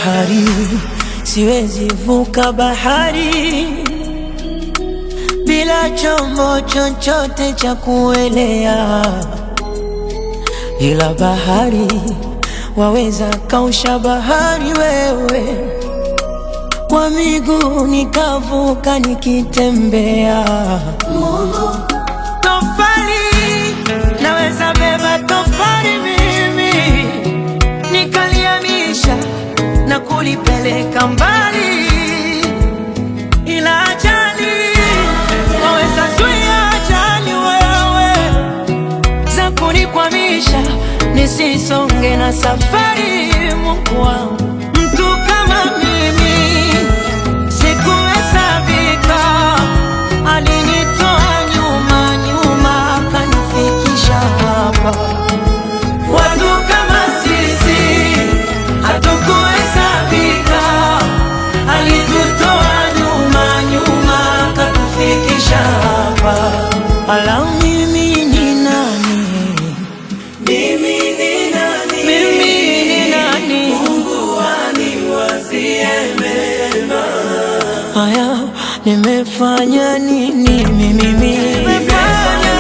bahari, siwezi vuka bahari bila chombo chochote cha kuelea, ila bahari waweza kausha bahari wewe, kwa miguu nikavuka nikitembea. Mungu tofali, naweza beba tofali mimi nikaliamisha na kulipeleka mbali, ila ajali waweza zuia ajali wewe za kunikwamisha nisisonge na safari. Mungu wangu, mtu kama mimi sikuhesabika, alinitoa nyuma nyuma akanifikisha hapa. Watu kama sisi hatukuhesabika, alitutoa nyuma nyuma akatufikisha hapa. Ala, mimi ni nani? Mimi ni nani? Mimi ni nani? Mungu aniwazie mema. Haya, nimefanya nini mimi? Nimefanya